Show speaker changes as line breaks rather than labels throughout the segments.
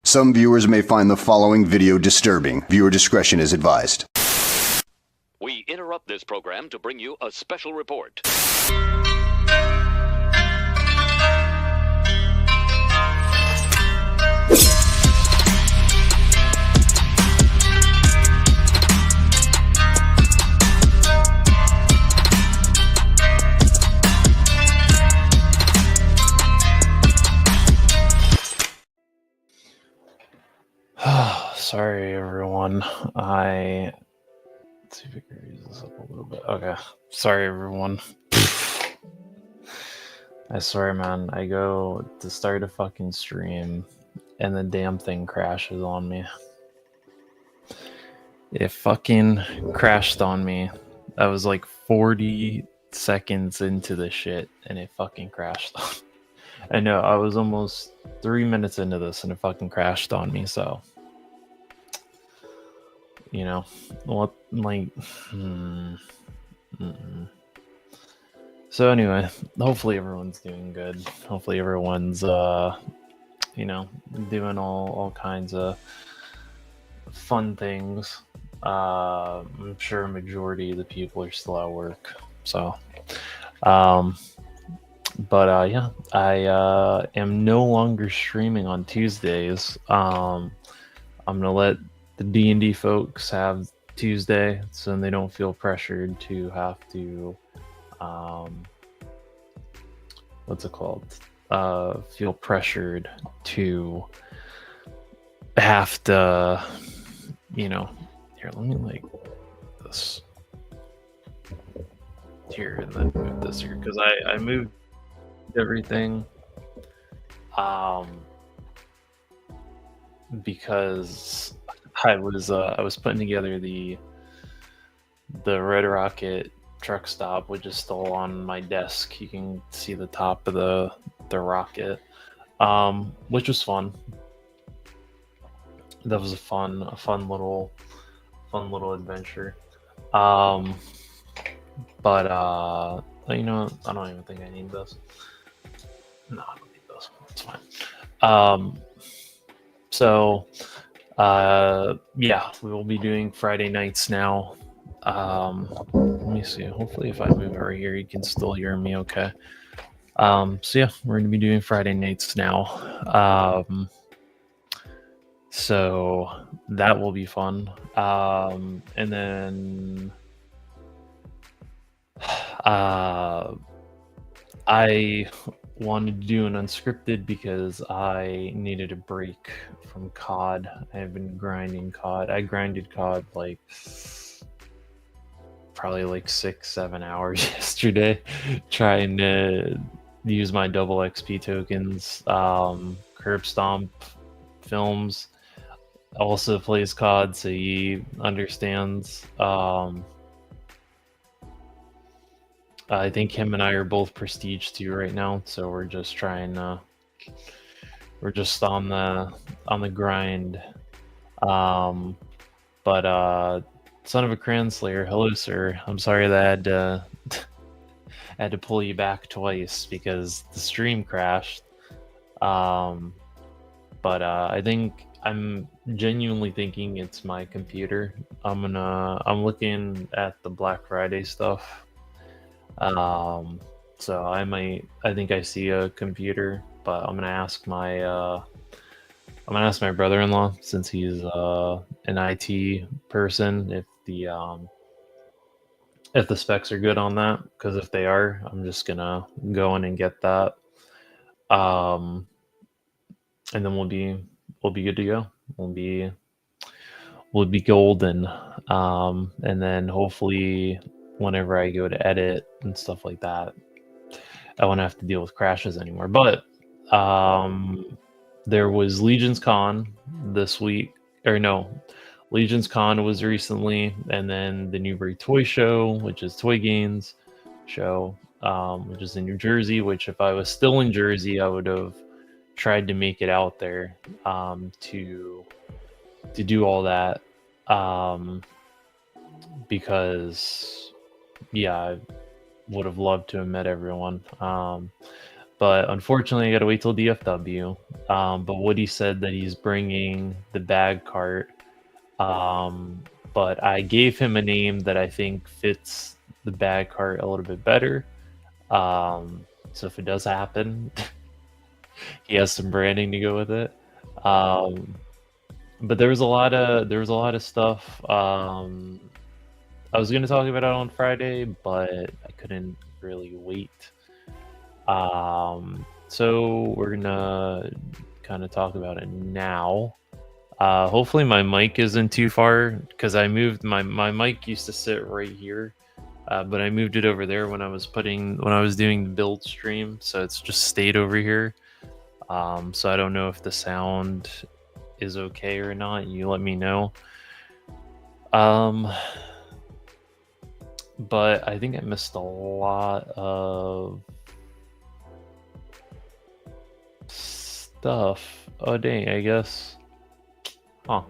Some viewers may find the following video disturbing. Viewer discretion is advised.
We interrupt this program to bring you a special report.
Sorry, everyone. Let's see if we can raise this up a little bit. Okay. Sorry, everyone. I swear, man. I go to start a fucking stream, and the damn thing crashes on me. It fucking crashed on me. I was like 40 seconds into the shit, and it fucking crashed on me. I know, I was almost 3 minutes into this, and it fucking crashed on me, so... You know, what, like, So anyway, hopefully everyone's doing good. Hopefully everyone's, you know, doing all kinds of fun things. I'm sure a majority of the people are still at work, so, yeah, I am no longer streaming on Tuesdays. I'm gonna let the D&D folks have Tuesday, so they don't feel pressured to have to, what's it called? Feel pressured to have to, you know, here, let me like this here and then move this here, because I moved everything, because I was putting together the Red Rocket truck stop, which is still on my desk. You can see the top of the rocket, which was fun. That was a fun little adventure. But you know, I don't even think I need this. No, I don't need this. It's fine. So. Yeah, we will be doing Friday nights now. Let me see. Hopefully, if I move over here, you can still hear me okay. So yeah, we're going to be doing Friday nights now. So that will be fun. And then I wanted to do an unscripted because I needed a break from COD. I have been grinding COD. I grinded COD like probably like 6-7 hours yesterday, trying to use my double XP tokens. Curb Stomp Films also plays COD, so he understands. I think him and I are both prestige 2 right now, so we're just trying we're just on the grind. But Son of a Cranslayer, hello sir. I'm sorry that I had to pull you back twice because the stream crashed. But I think I'm genuinely thinking it's my computer. I'm looking at the Black Friday stuff. So I think I see a computer, but I'm gonna ask my brother-in-law, since he's an IT person, if the specs are good on that, because if they are, I'm just gonna go in and get that. And then we'll be good to go. We'll be golden. And then hopefully whenever I go to edit and stuff like that, I won't have to deal with crashes anymore. But there was Legion's Con this week, or no, Legion's Con was recently, and then the Newbury Toy Show, which is Toy Gains show, which is in New Jersey, which if I was still in Jersey, I would have tried to make it out there to do all that, because yeah, I would have loved to have met everyone. but unfortunately, I got to wait till DFW. But Woody said that he's bringing the bag cart. But I gave him a name that I think fits the bag cart a little bit better. So if it does happen, he has some branding to go with it. But there was a lot of stuff. I was going to talk about it on Friday, but I couldn't really wait. So we're gonna kind of talk about it now. Hopefully my mic isn't too far, because I moved my mic used to sit right here, but I moved it over there when I was doing the build stream, so it's just stayed over here. So I don't know if the sound is okay or not. You let me know. But I think I missed a lot of stuff. Oh dang, I guess. Huh.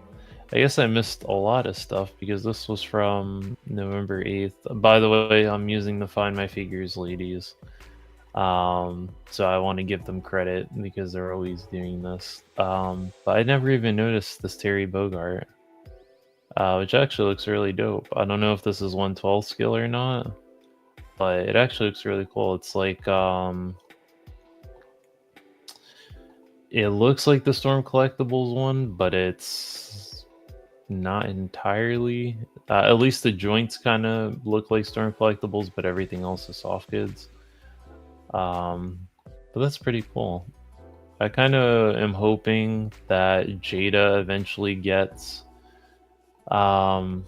I guess I missed a lot of stuff because this was from November 8th. By the way, I'm using the Find My Figures ladies. So I want to give them credit because they're always doing this. But I never even noticed this Terry Bogart, which actually looks really dope. I don't know if this is 112 skill or not, but it actually looks really cool. It's like, it looks like the Storm Collectibles one, but it's not entirely. At least the joints kind of look like Storm Collectibles, but everything else is soft goods. But that's pretty cool. I kind of am hoping that Jada eventually gets the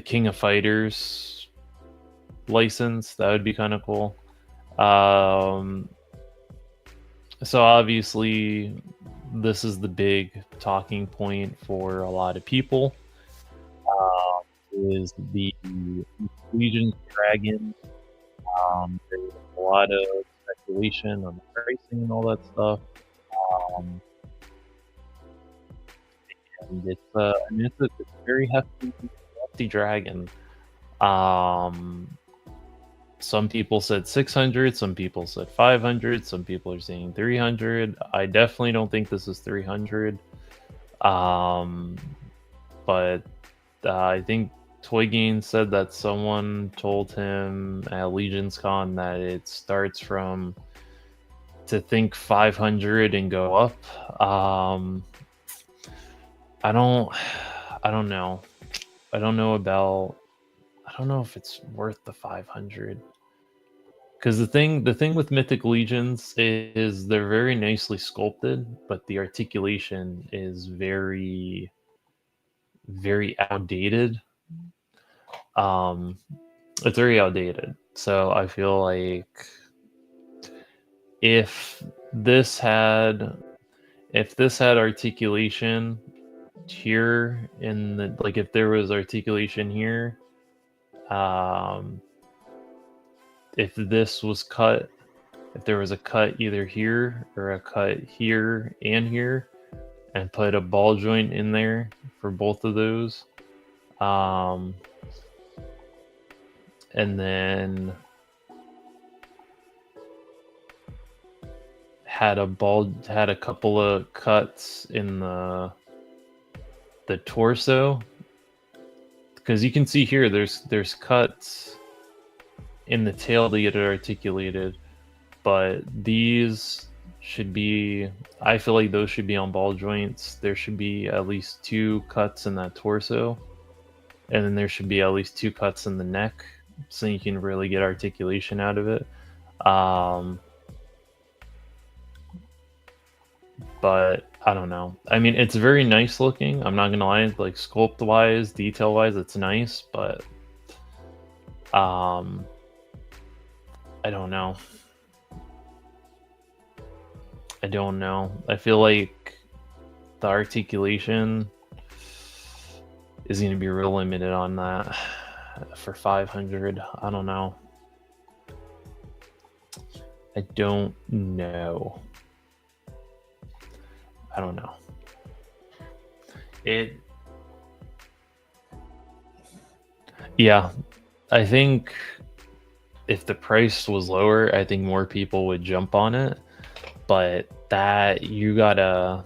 King of Fighters license. That would be kind of cool. So obviously, this is the big talking point for a lot of people. Is the Legion Dragon. There's a lot of speculation on the pricing and all that stuff. And it's a very hefty dragon. Some people said 600, some people said 500, some people are saying 300. I definitely don't think this is 300. But I think Toy Gain said that someone told him at Legion's Con that it starts from to think 500 and go up. I don't know. I don't know if it's worth the 500. Because the thing with Mythic Legions is they're very nicely sculpted, but the articulation is very, very outdated. It's very outdated. So I feel like if this had articulation here in the, like, if there was articulation here, if this was cut, if there was a cut either here or a cut here and here, and put a ball joint in there for both of those, and then had a couple of cuts in the torso, because you can see here there's cuts in the tail to get it articulated, but these should be, I feel like those should be on ball joints. There should be at least 2 cuts in that torso, and then there should be at least 2 cuts in the neck, so you can really get articulation out of it. But I don't know. I mean, it's very nice looking. I'm not gonna lie, like sculpt wise, detail wise, it's nice, but I don't know. I feel like the articulation is going to be real limited on that for 500. I don't know. I don't know. Yeah, I think if the price was lower, I think more people would jump on it. but that you gotta.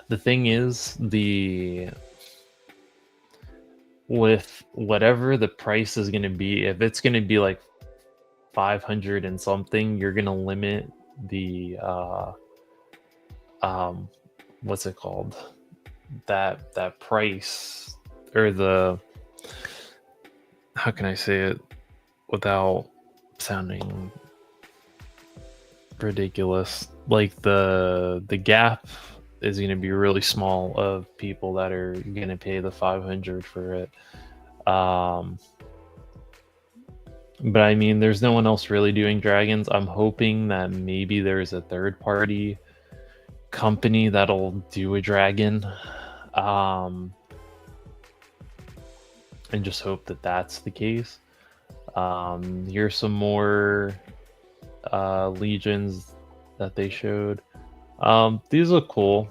The thing is, with whatever the price is gonna be, if it's gonna be like 500 and something, you're gonna limit the what's it called? That price, or the, how can I say it without sounding ridiculous? Like the gap is going to be really small of people that are going to pay the 500 for it. But I mean, there's no one else really doing dragons. I'm hoping that maybe there's a third party company that'll do a dragon. And just hope that that's the case. Here's some more legions that they showed. These look cool.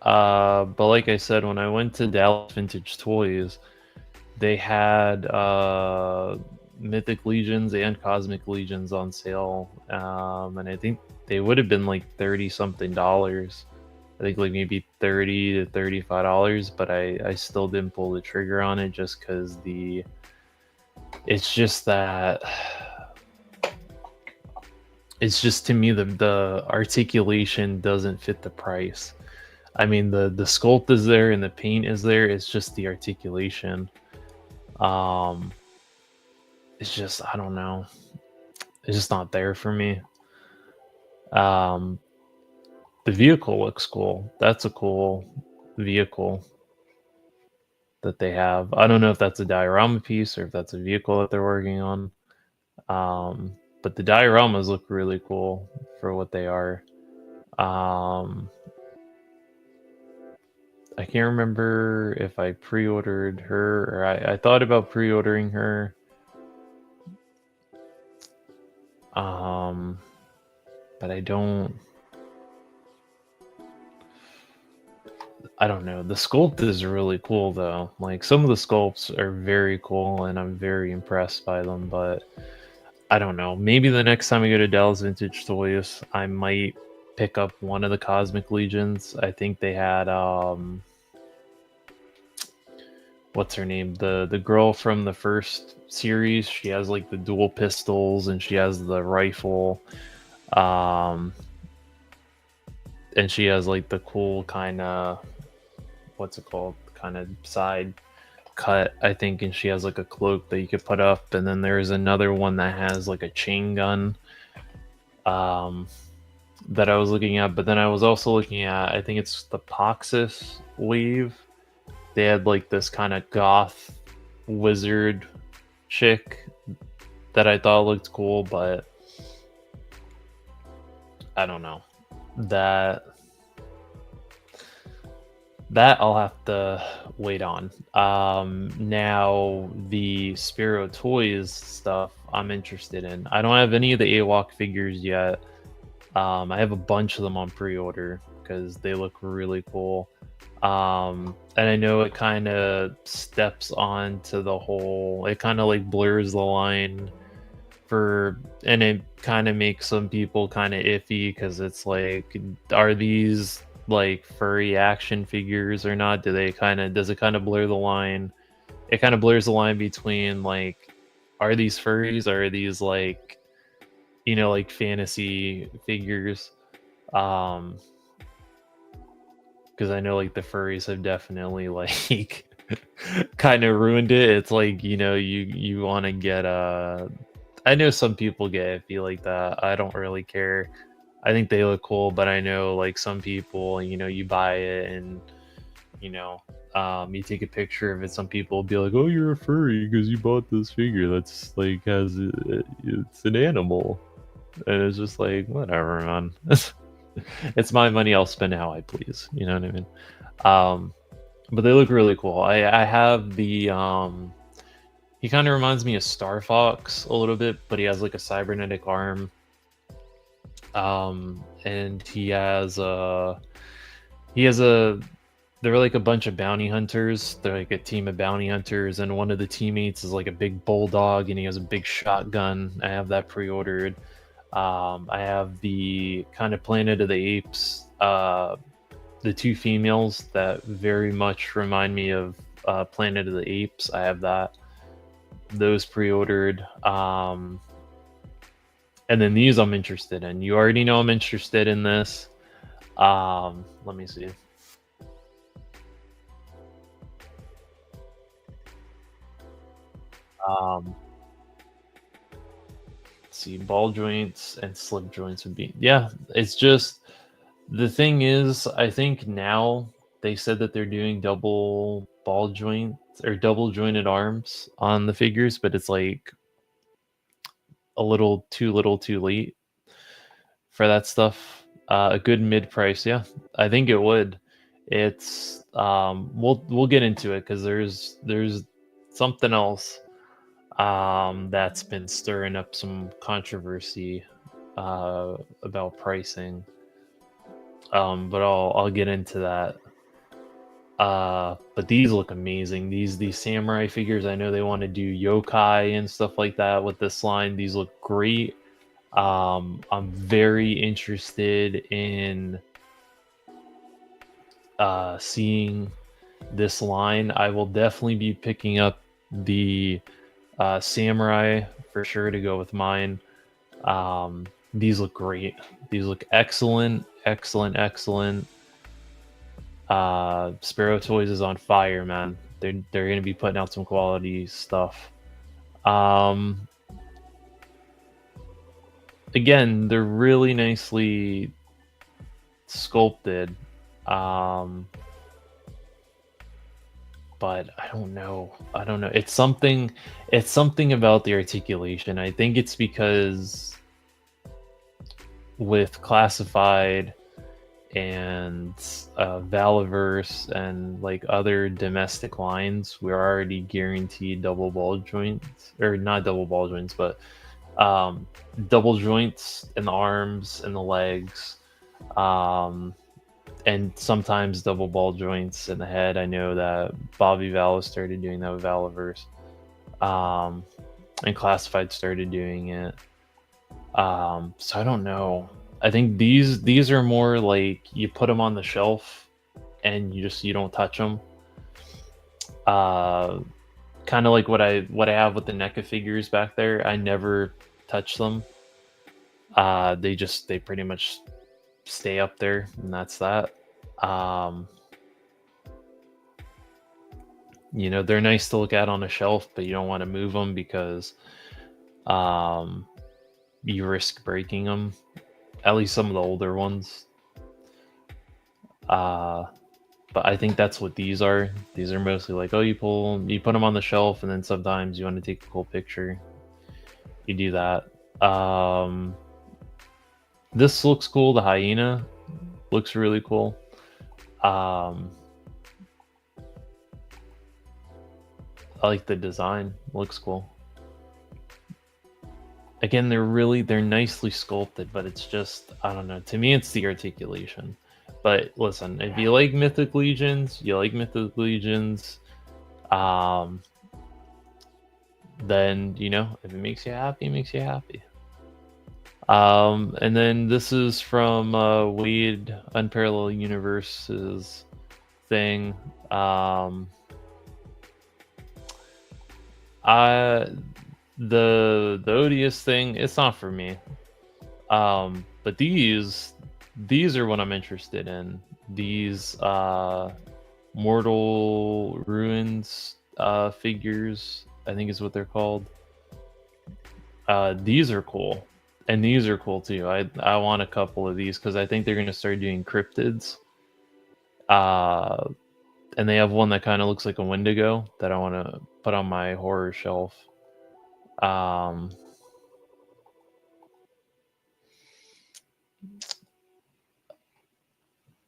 But like I said, when I went to Dallas Vintage Toys, they had Mythic Legions and Cosmic Legions on sale. And I think they would have been like $30 something. I think like maybe $30 to $35, but I still didn't pull the trigger on it just because it's just to me the articulation doesn't fit the price. I mean, the sculpt is there and the paint is there. It's just the articulation. It's just, I don't know. It's just not there for me. The vehicle looks cool. That's a cool vehicle that they have. I don't know if that's a diorama piece or if that's a vehicle that they're working on. But the dioramas look really cool for what they are. I can't remember if I pre-ordered her, or I thought about pre-ordering her. But I don't know. The sculpt is really cool though. Like, some of the sculpts are very cool and I'm very impressed by them, but I don't know. Maybe the next time I go to Dallas Vintage Toys, I might pick up one of the Cosmic Legions. I think they had what's her name? The girl from the first series. She has like the dual pistols and she has the rifle. And she has like the cool kind of, what's it called? Kind of side cut, I think, and she has like a cloak that you could put up. And then there's another one that has like a chain gun that I was looking at. But then I was also looking at, I think it's the Poxus wave. They had like this kind of goth wizard chick that I thought looked cool, but I don't know. That I'll have to wait on. Now the Sparrow Toys stuff I'm interested in. I don't have any of the AWOC figures yet. I have a bunch of them on pre-order because they look really cool. And I know it kind of steps on to the whole, it kind of like blurs the line and it kind of makes some people kind of iffy because it's like, are these like furry action figures or not? Does it kind of blur the line? It kind of blurs the line between like, are these furries or are these like, like fantasy figures? Because I know like the furries have definitely like kind of ruined it. It's like, you want to get I know some people get iffy like that. I don't really care. I think they look cool, but I know like some people, you buy it and you take a picture of it. Some people will be like, "Oh, you're a furry because you bought this figure that's like it's an animal," and it's just like, whatever, man. It's my money. I'll spend how I please. You know what I mean? But they look really cool. I have the he kind of reminds me of Star Fox a little bit, but he has like a cybernetic arm. And he has they're like a bunch of bounty hunters. They're like a team of bounty hunters, and one of the teammates is like a big bulldog, and he has a big shotgun. I have that pre-ordered. I have the kind of Planet of the Apes, the two females that very much remind me of Planet of the Apes. I have those pre-ordered. And then these I'm interested in. You already know I'm interested in this. Let me see. Let's see, ball joints and slip joints would be, yeah. It's just the thing is, I think now they said that they're doing double ball joints or double jointed arms on the figures, but it's like a little too late for that stuff. A good mid price, yeah, I think it would. It's we'll get into it because there's something else that's been stirring up some controversy about pricing. But I'll get into that. But these look amazing. These samurai figures, I know they want to do yokai and stuff like that with this line. These look great. I'm very interested in seeing this line. I will definitely be picking up the samurai for sure to go with mine. These look great. These look excellent. Sparrow Toys is on fire, man. They're gonna be putting out some quality stuff. Again, they're really nicely sculpted. But I don't know. It's something about the articulation. I think it's because with Classified and Valaverse and like other domestic lines, we're already guaranteed double ball joints, or not double ball joints, but double joints in the arms and the legs, and sometimes double ball joints in the head. I know that Bobby Vallo started doing that with Valaverse, and Classified started doing it. So I don't know. I think these are more like you put them on the shelf and you don't touch them. Kind of like what I have with the NECA figures back there. I never touch them. They pretty much stay up there, and that's that. They're nice to look at on a shelf, but you don't want to move them because you risk breaking them. At least some of the older ones. But I think that's what these are. These are mostly like, you put them on the shelf, and then sometimes you want to take a cool picture. You do that. This looks cool. The hyena looks really cool. I like the design. Looks cool. Again, they're nicely sculpted, but it's just, I don't know. To me, it's the articulation. But listen, if you like Mythic Legions, then, if it makes you happy, it makes you happy. And then this is from Wade Unparalleled Universe's thing. The odious thing, it's not for me. But these are what I'm interested in. These Mortal Ruins figures, I think is what they're called. These are cool, and these are cool too. I want a couple of these because I think they're gonna start doing cryptids. And they have one that kind of looks like a Wendigo that I want to put on my horror shelf.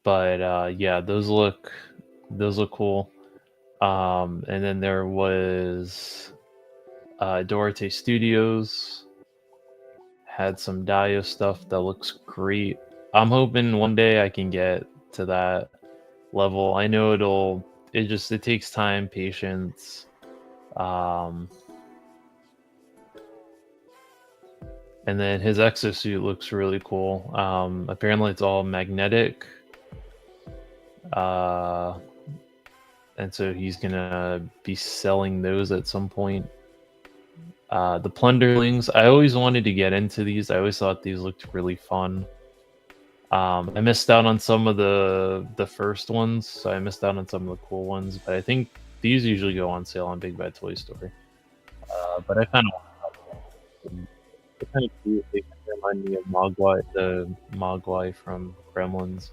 But yeah, those look cool. And then there was Duarte Studios had some Dio stuff that looks great. I'm hoping one day I can get to that level. I know it takes time, patience. And then his exosuit looks really cool. Apparently it's all magnetic. And so he's gonna be selling those at some point. The Plunderlings, I always wanted to get into these. I always thought these looked really fun. I missed out on some of the first ones, so I missed out on some of the cool ones. But I think these usually go on sale on Big Bad Toy Store. But I kind of cute. They kind of remind me of Mogwai, the Mogwai from Gremlins.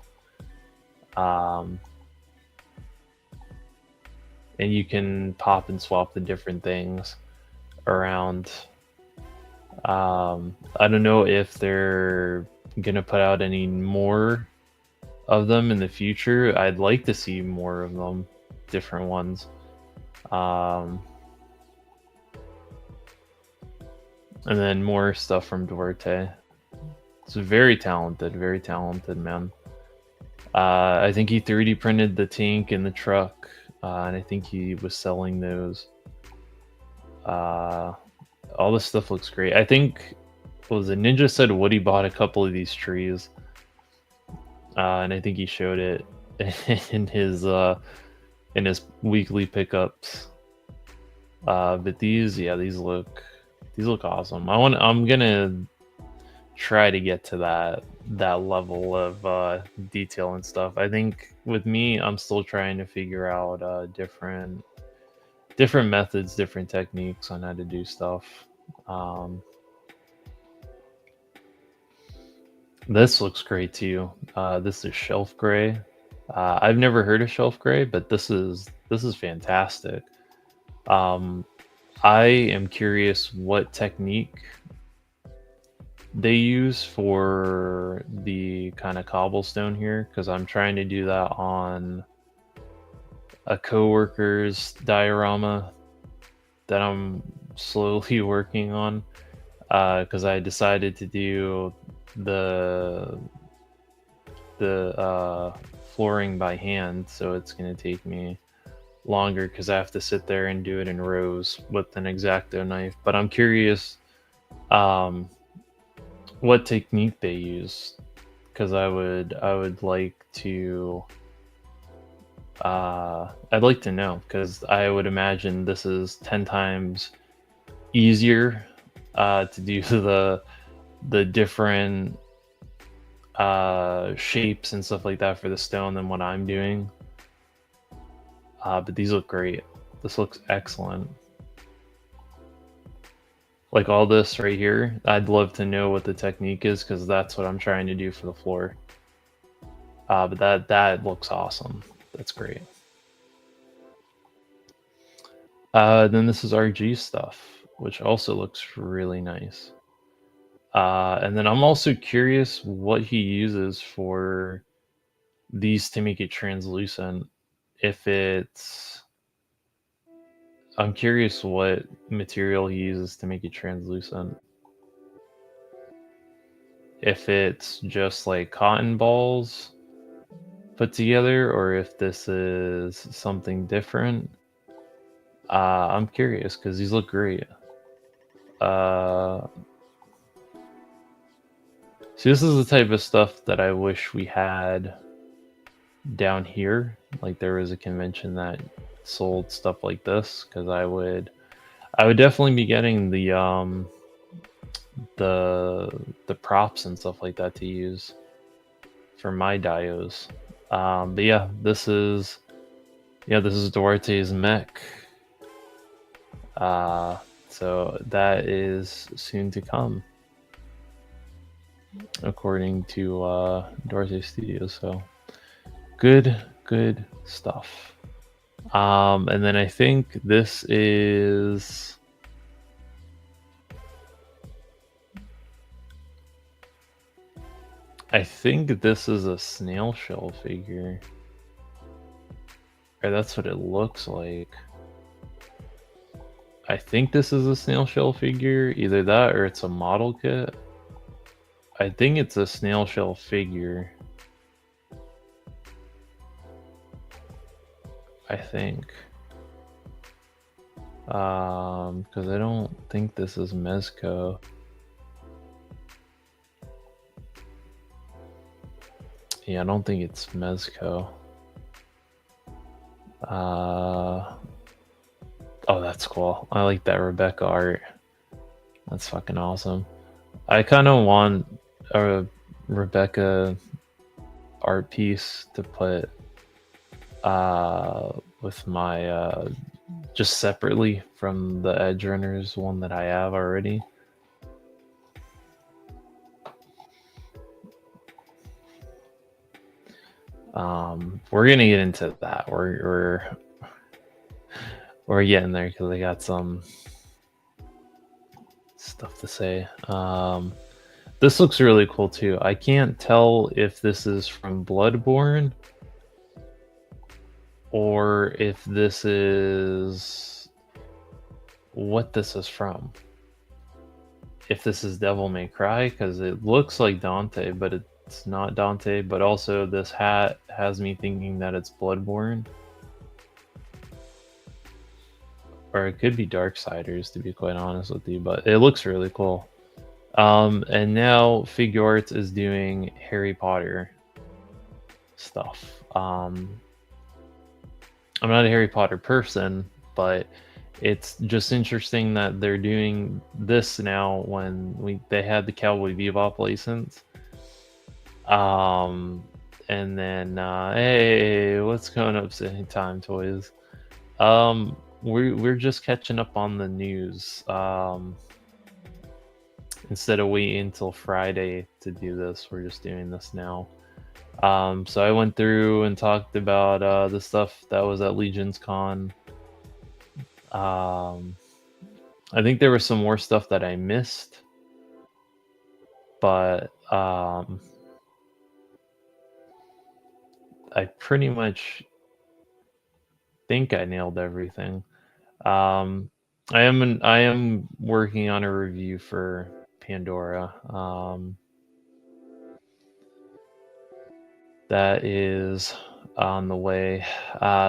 And you can pop and swap the different things around. I don't know if they're gonna put out any more of them in the future. I'd like to see more of them, different ones. And then more stuff from Duarte. It's very talented man. I think he 3D printed the tank and the truck, and I think he was selling those. All this stuff looks great. I think Ninja said Woody bought a couple of these trees, and I think he showed it in his weekly pickups. But these look awesome. I'm gonna try to get to that level of detail and stuff. I think with me, I'm still trying to figure out different methods, different techniques on how to do stuff. This looks great too. This is Shelf Gray. I've never heard of Shelf Gray, but this is fantastic. I am curious what technique they use for the kind of cobblestone here, because I'm trying to do that on a coworker's diorama that I'm slowly working on, because I decided to do the flooring by hand, so it's going to take me longer because I have to sit there and do it in rows with an X-Acto knife. But I'm curious what technique they use, because I would like to I'd like to know, because I would imagine this is 10 times easier to do the different shapes and stuff like that for the stone than what I'm doing. But these look great. This looks excellent. Like all this right here, I'd love to know what the technique is, because that's what I'm trying to do for the floor. But that looks awesome. That's great. Then this is RG stuff, which also looks really nice. And then I'm also curious what he uses for these to make it translucent. I'm curious what material he uses to make it translucent. If it's just like cotton balls put together, or if this is something different. I'm curious because these look great. See, this is the type of stuff that I wish we had down here. Like there was a convention that sold stuff like this, because I would definitely be getting the props and stuff like that to use for my dios. But yeah, this is Duarte's mech. So that is soon to come, according to Duarte Studios. So good stuff. And then I think this is a snail shell figure. Or that's what it looks like. I think this is a snail shell figure. Either that or it's a model kit. I think it's a snail shell figure. I think. Because I don't think this is Mezco. Yeah, I don't think it's Mezco. Oh, that's cool. I like that Rebecca art. That's fucking awesome. I kind of want a Rebecca art piece to put with my just separately from the Edge Runners one that I have already. We're gonna get into that. We're getting there because I got some stuff to say. This looks really cool too. I can't tell if this is from Bloodborne or if this is what this is from. If this is Devil May Cry, because it looks like Dante, but it's not Dante. But also this hat has me thinking that it's Bloodborne. Or it could be Darksiders, to be quite honest with you, but it looks really cool. And now Figuarts is doing Harry Potter stuff. I'm not a Harry Potter person, but it's just interesting that they're doing this now when they had the Cowboy Bebop license. And then hey, what's going up, City Time Toys? We're just catching up on the news. Instead of waiting until Friday to do this, we're just doing this now. So I went through and talked about the stuff that was at Legion's Con. I think there was some more stuff that I missed, but I pretty much think I nailed everything. I am working on a review for Pandora. That is on the way.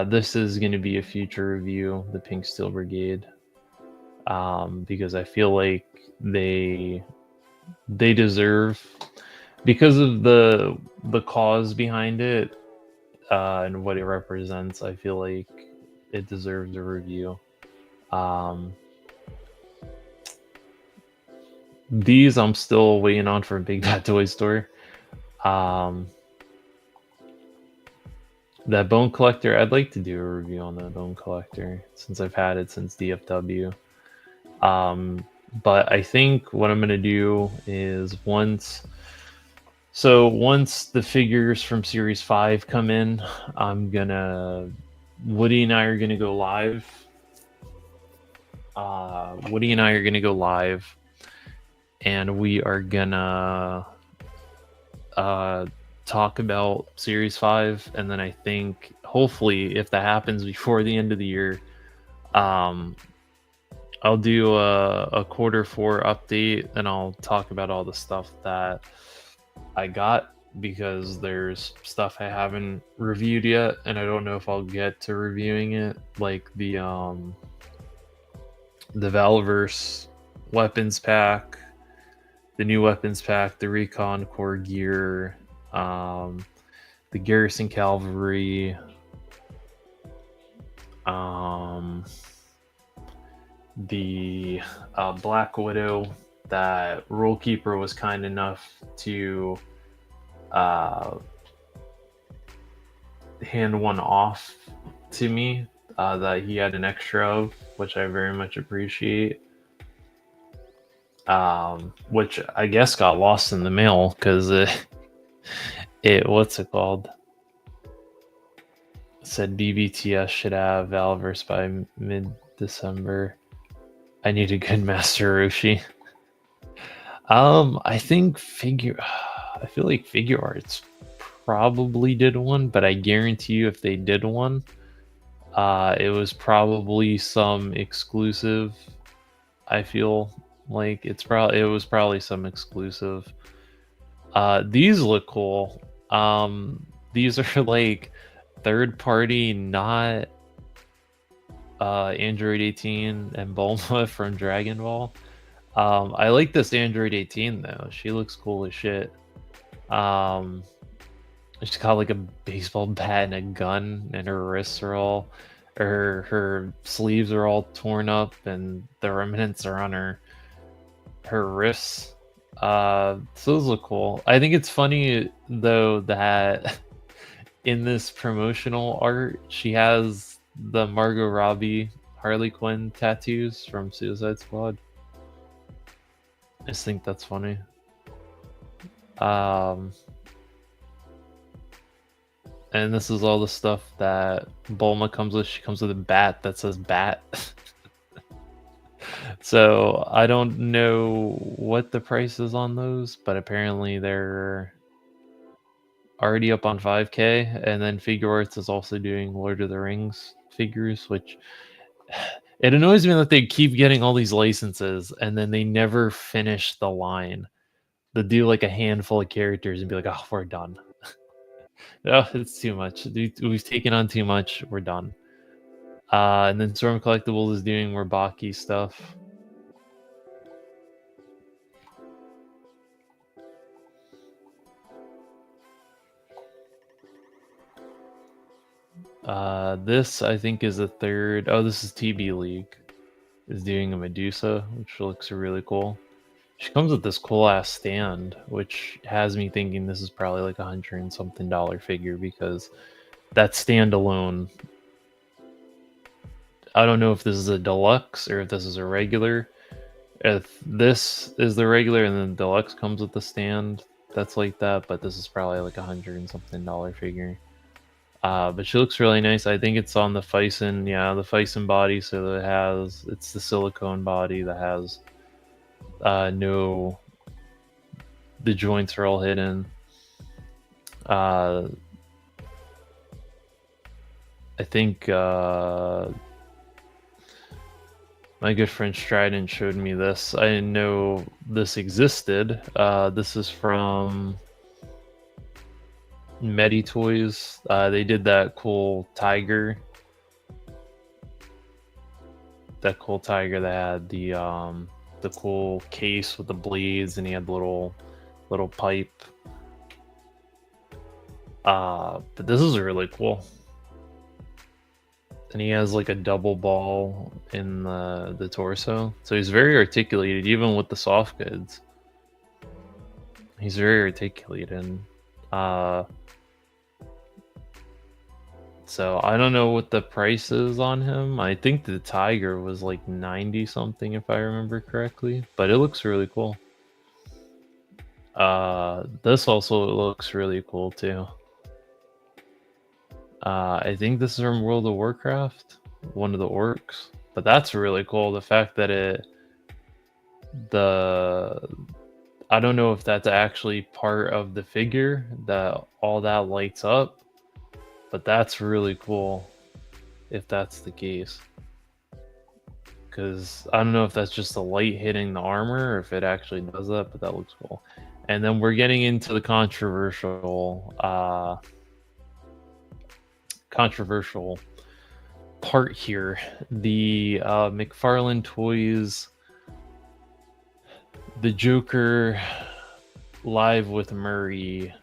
This is going to be a future review, the Pink Steel Brigade, because I feel like they deserve, because of the cause behind it and what it represents. I feel like it deserves a review. These I'm still waiting on from Big Bad Toy Store. That Bone Collector, I'd like to do a review on that Bone Collector since I've had it since DFW. But I think what I'm gonna do is once the figures from Series 5 come in, Woody and I are gonna go live. And we are gonna talk about Series 5, and then I think hopefully if that happens before the end of the year, I'll do a Q4 update, and I'll talk about all the stuff that I got, because there's stuff I haven't reviewed yet, and I don't know if I'll get to reviewing it, like the Valverse weapons pack, the new weapons pack, the Recon Core gear, the Garrison Cavalry, the Black Widow that Rule Keeper was kind enough to hand one off to me, that he had an extra of, which I very much appreciate. Which I guess got lost in the mail because it what's it called? It said BBTS should have Valverse by mid-December. I need a good Master Roshi. I feel like Figure Arts probably did one, but I guarantee you if they did one, it was probably some exclusive. I feel like it was probably some exclusive. These look cool. These are like third party, not Android 18 and Bulma from Dragon Ball. I like this Android 18 though. She looks cool as shit. She's got like a baseball bat and a gun, and her wrists are all, her sleeves are all torn up, and the remnants are on her wrists. So those look cool. I think it's funny though that in this promotional art, she has the Margot Robbie Harley Quinn tattoos from Suicide Squad. I just think that's funny. And this is all the stuff that Bulma comes with. She comes with a bat that says bat. So I don't know what the price is on those, but apparently they're already up on 5K. And then Figure Arts is also doing Lord of the Rings figures, which it annoys me that they keep getting all these licenses and then they never finish the line. They do like a handful of characters and be like, oh, we're done. Oh, it's too much. We've taken on too much. We're done. And then Storm Collectibles is doing more Baki stuff. This I think is the third. Oh, this is TB League. Is doing a Medusa, which looks really cool. She comes with this cool ass stand, which has me thinking this is probably like $100 and something figure, because that stand alone. I don't know if this is a deluxe or if this is a regular. If this is the regular and then deluxe comes with the stand, that's like that. But this is probably like $100 and something figure. But she looks really nice. I think it's on the Fison, the Fison body. So it's the silicone body that has no, the joints are all hidden. I think my good friend Strident showed me this. I didn't know this existed. This is from Medi Toys. They did that cool tiger. That cool tiger that had the cool case with the blades, and he had the little pipe. But this is really cool. And he has like a double ball in the torso. So he's very articulated, even with the soft goods. He's very articulated. So I don't know what the price is on him. I think the tiger was like 90 something if I remember correctly, but it looks really cool. This also looks really cool too. I think this is from World of Warcraft, one of the orcs, but that's really cool. The fact that I don't know if that's actually part of the figure, that all that lights up, but that's really cool if that's the case. Because I don't know if that's just the light hitting the armor or if it actually does that, but that looks cool. And then we're getting into the controversial part here. The McFarlane Toys, the Joker Live with Murray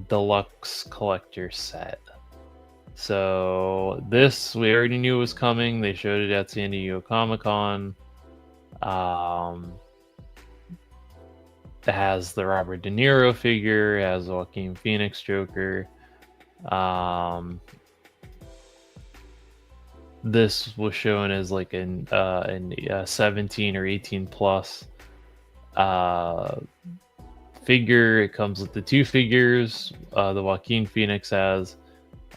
deluxe collector set. So this, we already knew was coming. They showed it at San Diego Comic-Con. It has the Robert De Niro figure, it has Joaquin Phoenix Joker. This was shown as like a 17 or 18 plus figure. It comes with the two figures. The Joaquin Phoenix has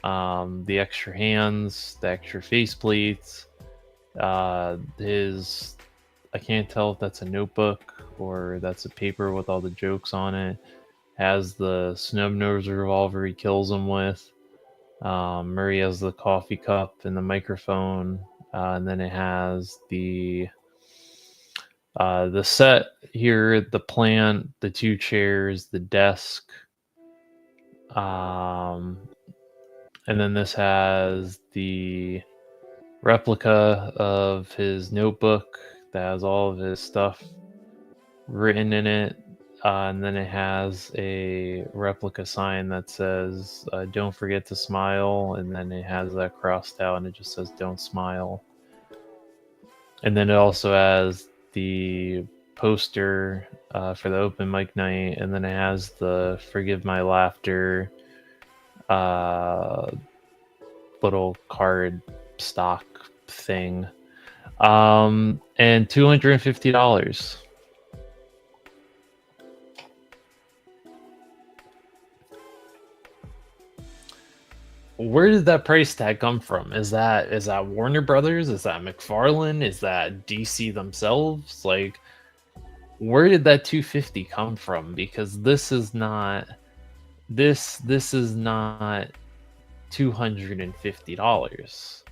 the extra hands, the extra face plates. I can't tell if that's a notebook or that's a paper with all the jokes on it. Has the snub nose revolver he kills him with. Murray has the coffee cup and the microphone, and then it has the set here, the plant, the two chairs, the desk, and then this has the replica of his notebook that has all of his stuff written in it. And then it has a replica sign that says, don't forget to smile. And then it has that crossed out and it just says, don't smile. And then it also has the poster for the open mic night. And then it has the Forgive My Laughter little card stock thing. And $250. Where did that price tag come from? Is that Warner Brothers? Is that McFarlane? Is that DC themselves? Like, where did that $250 come from? Because this is not $250.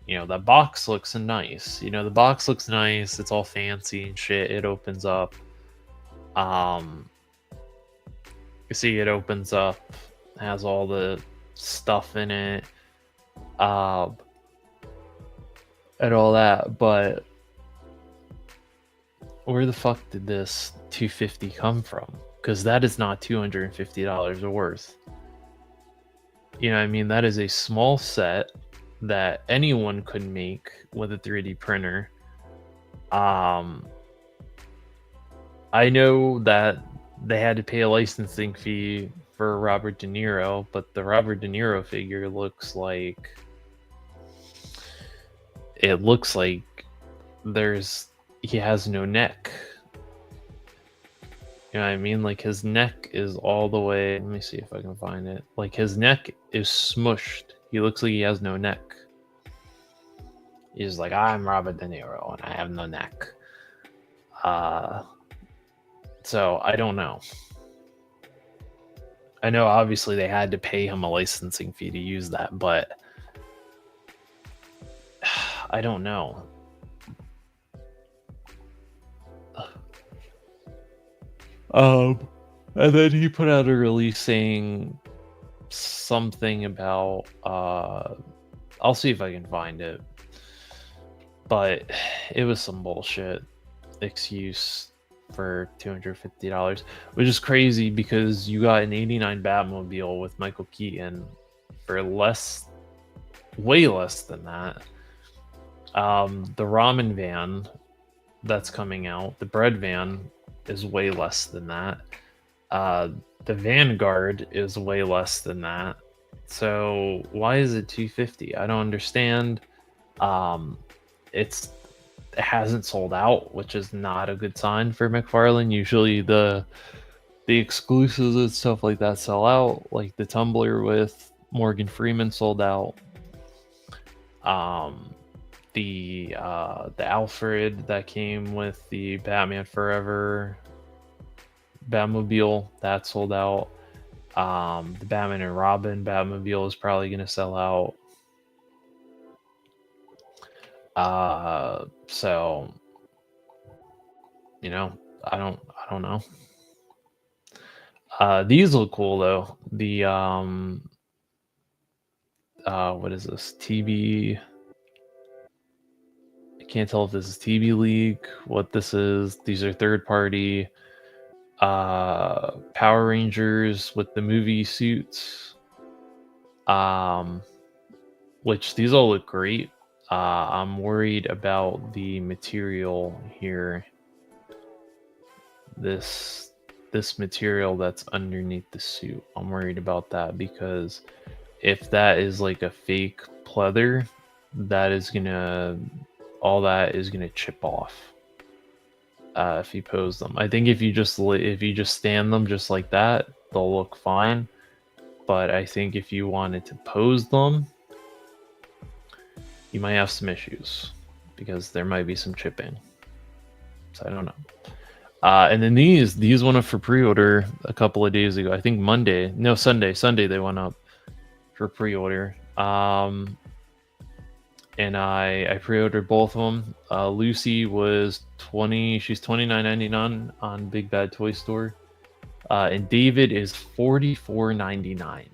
You know, that box looks nice. You know, the box looks nice. It's all fancy and shit. It opens up. You see, it opens up, has all the stuff in it, and all that. But where the fuck did this $250 come from? Because that is not $250 worth. You know what I mean? That is a small set that anyone could make with a 3D printer. I know that they had to pay a licensing fee for Robert De Niro, but the Robert De Niro figure looks like he has no neck. You know what I mean? Like, his neck is all the way, let me see if I can find it. Like, his neck is smushed. He looks like he has no neck. He's like, I'm Robert De Niro and I have no neck. So I don't know. I know obviously they had to pay him a licensing fee to use that, but I don't know. And then he put out a release saying something about I'll see if I can find it. But it was some bullshit excuse for $250, which is crazy because you got an 89 Batmobile with Michael Keaton for way less than that. The ramen van that's coming out, the bread van, is way less than that. The Vanguard is way less than that. So why is it $250? I don't understand. It hasn't sold out, which is not a good sign for McFarlane. Usually the exclusives and stuff like that sell out. Like the tumbler with Morgan Freeman sold out. The Alfred that came with the Batman Forever Batmobile, that sold out. The Batman and Robin Batmobile is probably going to sell out. So, you know, I don't know. These look cool though. The what is this? TB. I can't tell if this is TB League, what this is. These are third party Power Rangers with the movie suits. Which these all look great. I'm worried about the material here. This material that's underneath the suit. I'm worried about that because if that is like a fake pleather, all that is gonna chip off if you pose them. I think if you just stand them just like that, they'll look fine. But I think if you wanted to pose them, you might have some issues because there might be some chipping. So I don't know. And then these went up for pre-order a couple of days ago. I think Sunday they went up for pre-order. And I pre-ordered both of them. Lucy was she's $29.99 on Big Bad Toy Store. And David is $44.99.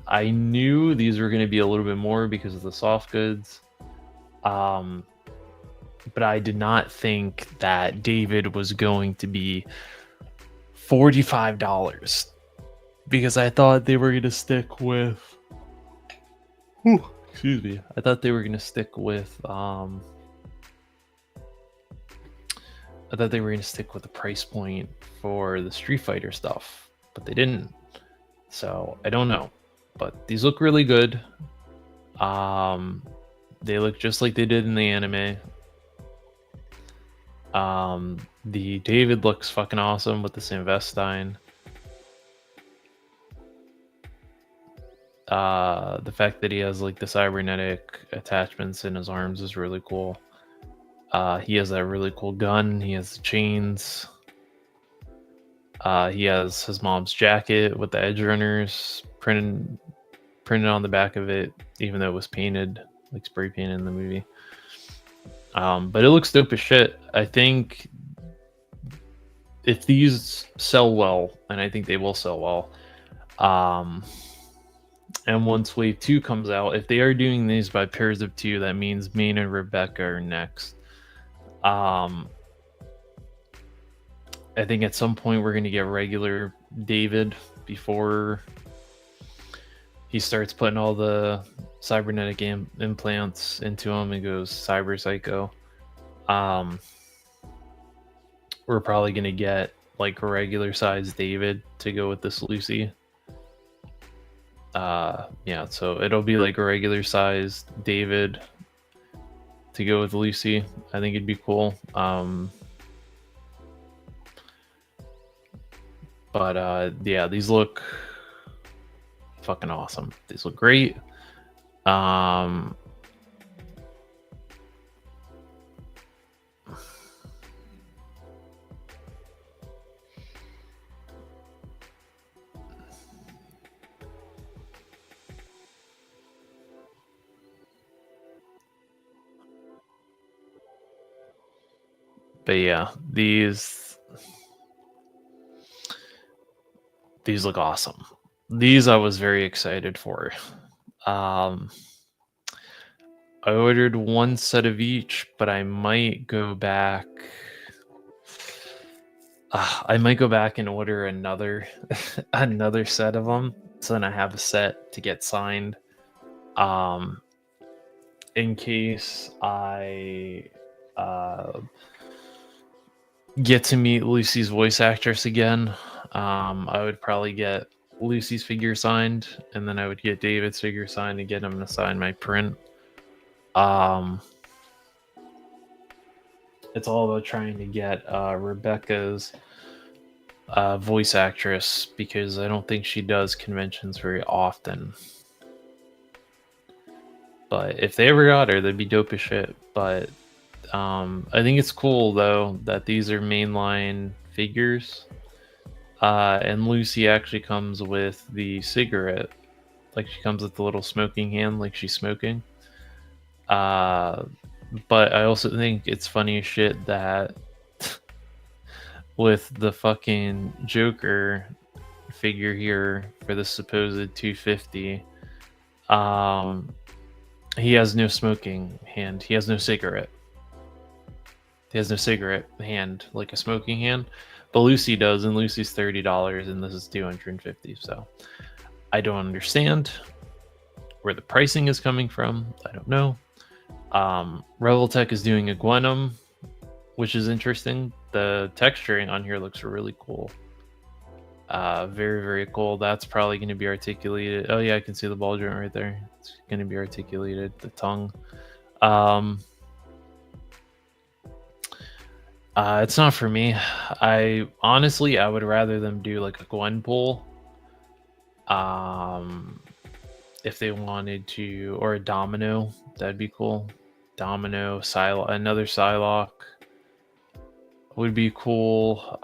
I knew these were going to be a little bit more because of the soft goods. but I did not think that David was going to be $45 because I thought they were going to stick with. Excuse me. I thought they were going to stick with. I thought they were going to stick with the price point for the Street Fighter stuff, but they didn't. So I don't know, but these look really good. They look just like they did in the anime. The David looks fucking awesome with the Sylvestine. The fact that he has like the cybernetic attachments in his arms is really cool. He has that really cool gun. He has the chains. He has his mom's jacket with the edge runners printed on the back of it, even though it was painted, like spray painted in the movie. But it looks dope as shit. I think if these sell well, and I think they will sell well, and once Wave 2 comes out, if they are doing these by pairs of 2, that means Main and Rebecca are next. I think at some point we're going to get regular David before he starts putting all the cybernetic implants into him and goes cyber psycho. We're probably going to get like a regular size David to go with this Lucy. Yeah, so it'll be like a regular sized David to go with Lucy. I think it'd be cool. But yeah, these look fucking awesome. These look great. But yeah, these look awesome. These I was very excited for. I ordered one set of each, but I might go back. I might go back and order another another set of them, so then I have a set to get signed. In case I get to meet Lucy's voice actress again, I would probably get Lucy's figure signed, and then I would get David's figure signed and get him to sign my print. It's all about trying to get Rebecca's voice actress, because I don't think she does conventions very often. But if they ever got her, that'd be dope as shit. But I think it's cool though that these are mainline figures, and Lucy actually comes with the cigarette, like she comes with the little smoking hand, like she's smoking. But I also think it's funny as shit that with the fucking Joker figure here for the supposed 250, he has no smoking hand. He has no cigarette. He has no cigarette hand, like a smoking hand. But Lucy does, and Lucy's $30, and this is $250. So I don't understand where the pricing is coming from. I don't know. Reveltech is doing a Gwenum, which is interesting. The texturing on here looks really cool. Very, very cool. That's probably going to be articulated. Oh yeah, I can see the ball joint right there. It's going to be articulated. The tongue. It's not for me. I would rather them do like a Gwenpool. If they wanted to, or a Domino, that'd be cool. Domino, another Psylocke would be cool.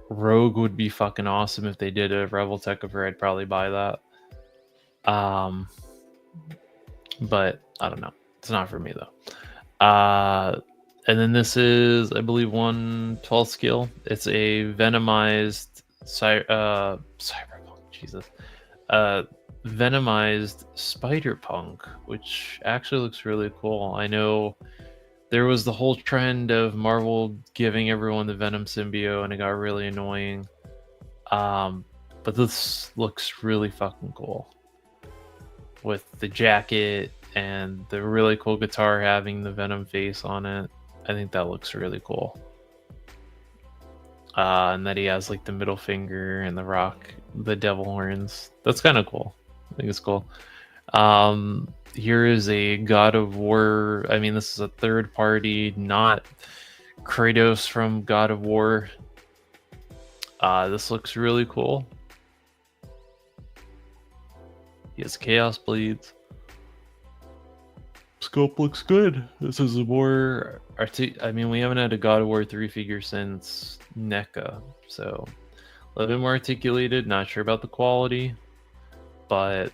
Rogue would be fucking awesome if they did a Reveltech of her. I'd probably buy that. But I don't know. It's not for me though. And then this is, I believe, 1/12 scale. It's a venomized cyberpunk. Jesus. Venomized Spider-Punk, which actually looks really cool. I know there was the whole trend of Marvel giving everyone the Venom symbiote, and it got really annoying. But this looks really fucking cool with the jacket and the really cool guitar having the Venom face on it. I think that looks really cool. And that he has like the middle finger and the rock, the devil horns. That's kind of cool. I think it's cool. Here is a God of War. I mean, this is a third party, not Kratos from God of War. This looks really cool. He has Chaos Blades. Scope looks good. This is a more I mean, we haven't had a God of War 3 figure since NECA, so a little bit more articulated. Not sure about the quality, but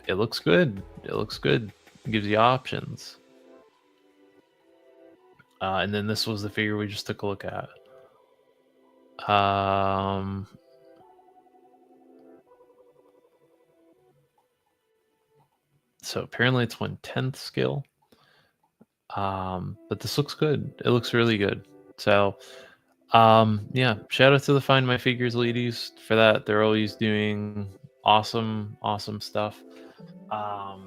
it looks good. It looks good. It gives you options. And then this was the figure we just took a look at. So apparently it's 1/10 scale. But this looks good. It looks really good. So yeah, shout out to the Find My Figures ladies for that. They're always doing awesome stuff. I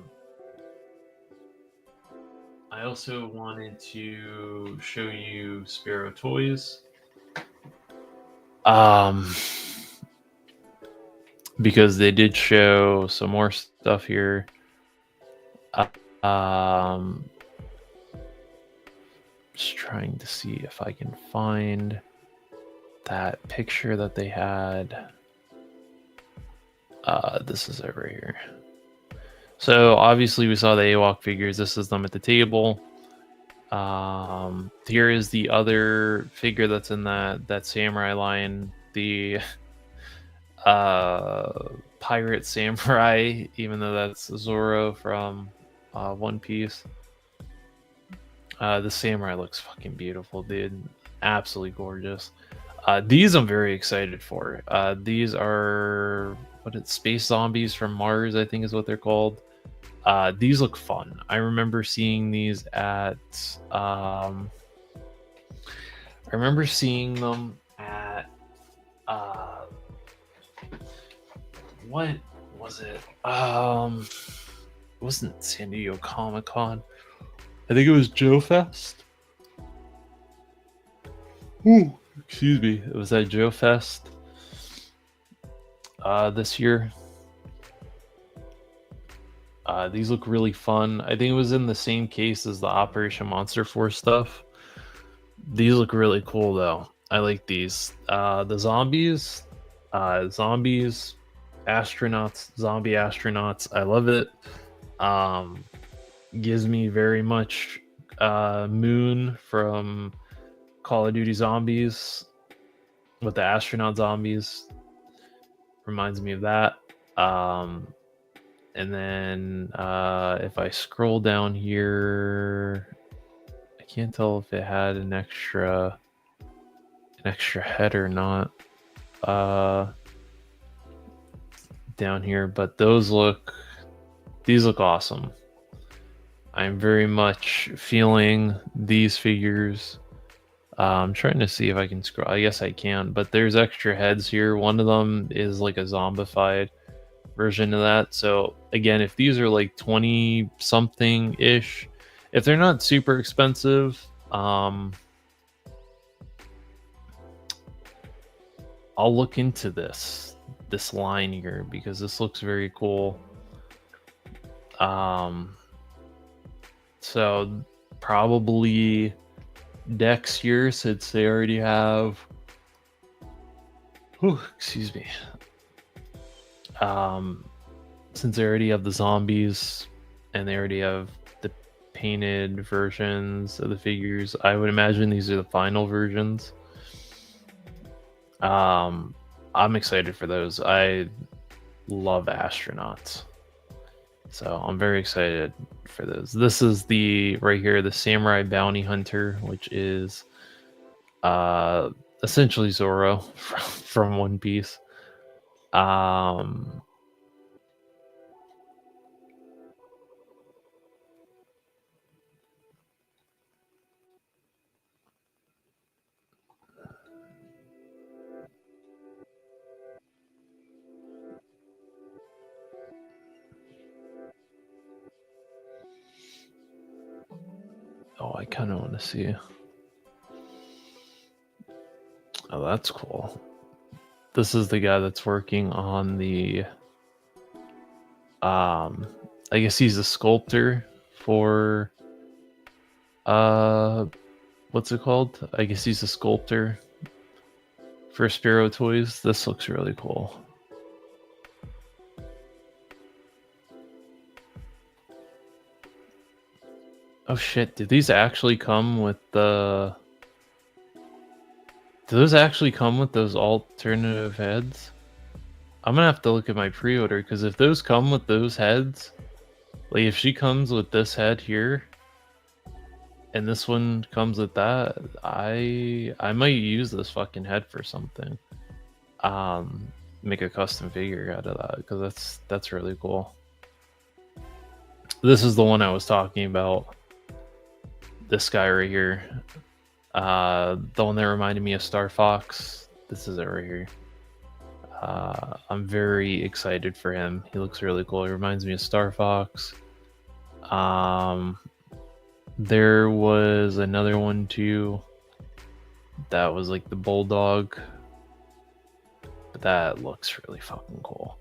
also wanted to show you Sparrow Toys. Because they did show some more stuff here. Just trying to see if I can find that picture that they had. This is over here. So obviously we saw the AWOC figures. This is them at the table. Here is the other figure that's in that samurai line, the pirate samurai, even though that's Zoro from One Piece. The samurai looks fucking beautiful, dude. Absolutely gorgeous. These I'm very excited for. These are Space Zombies from Mars, I think is what they're called. These look fun. I remember seeing these at what was it? It wasn't San Diego Comic-Con. I think it was Joe Fest. Ooh, excuse me. It was at Joe Fest this year. These look really fun. I think it was in the same case as the Operation Monster Force stuff. These look really cool though. I like these. The zombies, astronauts, zombie astronauts. I love it. Gives me very much Moon from Call of Duty Zombies with the astronaut zombies. Reminds me of that. And then if I scroll down here, I can't tell if it had an extra head or not down here, but these look awesome. I'm very much feeling these figures. I'm trying to see if I can scroll. I guess I can, but there's extra heads here. One of them is like a zombified version of that. So again, if these are like 20 something ish, if they're not super expensive, I'll look into this line here because this looks very cool. So probably next year, since they already have excuse me, since they already have the zombies and they already have the painted versions of the figures, I would imagine these are the final versions. I'm excited for those. I love astronauts, so I'm very excited for those. This is the right here, the Samurai Bounty Hunter, which is essentially Zoro from One Piece. Oh, I kind of want to see. Oh, that's cool. This is the guy that's working on the I guess he's a sculptor for what's it called? I guess he's a sculptor for Sparrow Toys. This looks really cool. Oh shit, did these actually come with the... Do those actually come with those alternative heads? I'm gonna have to look at my pre-order, because if those come with those heads, like if she comes with this head here, and this one comes with that, I might use this fucking head for something. Make a custom figure out of that, because that's really cool. This is the one I was talking about. This guy right here. The one that reminded me of Star Fox. This is it right here. I'm very excited for him. He looks really cool. He reminds me of Star Fox. There was another one too that was like the bulldog, but that looks really fucking cool.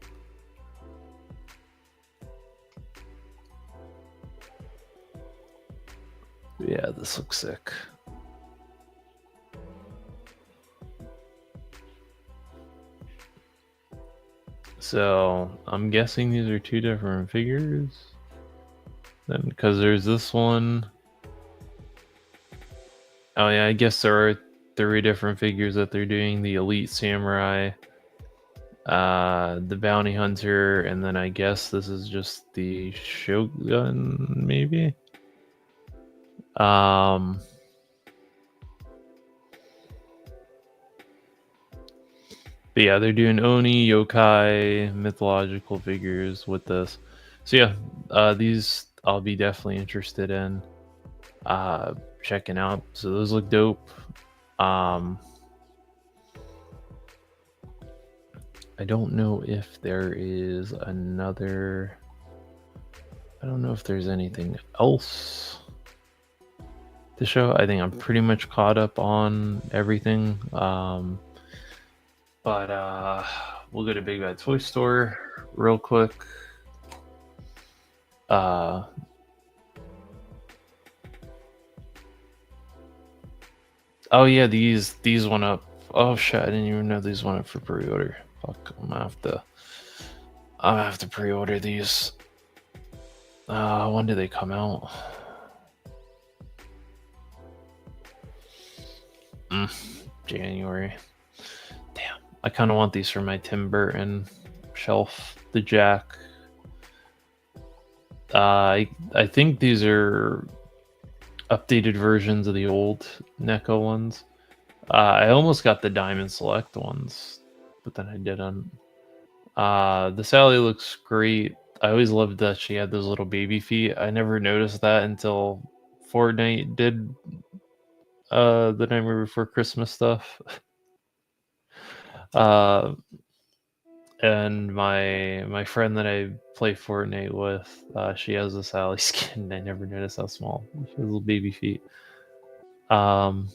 Yeah, this looks sick. So I'm guessing these are two different figures then, because there's this one. Oh yeah, I guess there are 3 different figures that they're doing: the Elite Samurai, the Bounty Hunter, and then I guess this is just the Shogun, maybe. But yeah, they're doing Oni, yokai, mythological figures with this. So yeah, these I'll be definitely interested in checking out. So those look dope. I don't know if there is another... I don't know if there's anything else to show. I think I'm pretty much caught up on everything. But we'll go to Big Bad Toy Store real quick. Oh yeah, these went up. Oh shit, I didn't even know these went up for pre-order. Fuck, I'm gonna have to pre-order these. When do they come out? January. Damn, I kind of want these for my Tim Burton shelf. The Jack. I think these are updated versions of the old NECA ones. I almost got the Diamond Select ones, but then I didn't. The Sally looks great. I always loved that she had those little baby feet. I never noticed that until Fortnite did the Nightmare Before Christmas stuff. And my friend that I play Fortnite with, she has a Sally skin. I never noticed how small. She has little baby feet. But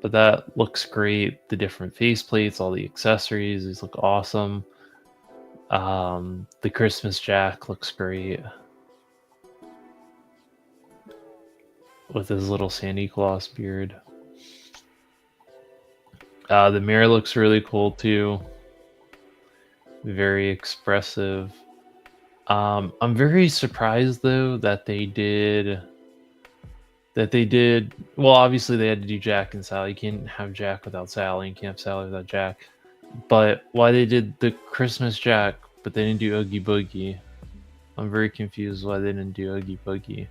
that looks great. The different faceplates, all the accessories, these look awesome. The Christmas Jack looks great with his little Santa Claus beard. The mirror looks really cool too. Very expressive. I'm very surprised though that they did. Well, obviously they had to do Jack and Sally. You can't have Jack without Sally. You can't have Sally without Jack. But why they did the Christmas Jack, but they didn't do Oogie Boogie? I'm very confused why they didn't do Oogie Boogie.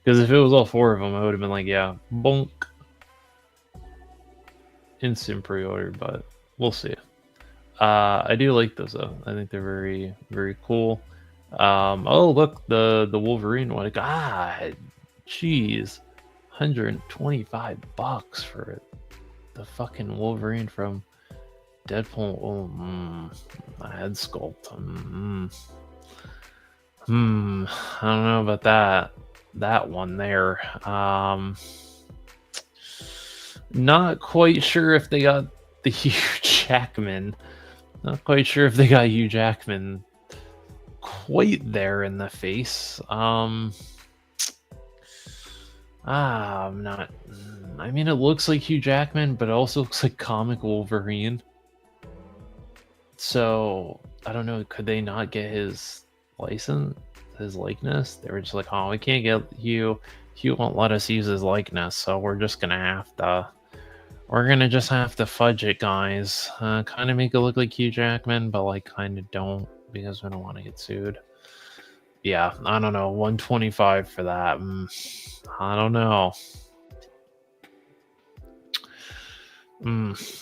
Because if it was all 4 of them, I would have been like, yeah, bonk. Instant pre-order, but we'll see. I do like those though. I think they're very, very cool. Oh look, the Wolverine one. God, jeez, $125 for it. The fucking Wolverine from Deadpool. Oh, head sculpt. I don't know about that. that one there. Not quite sure if they got the Hugh Jackman. Not quite sure if they got Hugh Jackman quite there in the face. I'm not. I mean, it looks like Hugh Jackman, but it also looks like comic Wolverine. So I don't know. Could they not get his license, his likeness? They were just like, oh, we can't get Hugh. Hugh won't let us use his likeness, so we're just gonna have to. We're gonna just have to fudge it, guys. Kind of make it look like Hugh Jackman, but like kind of don't because we don't want to get sued. Yeah, I don't know. 125 for that. I don't know.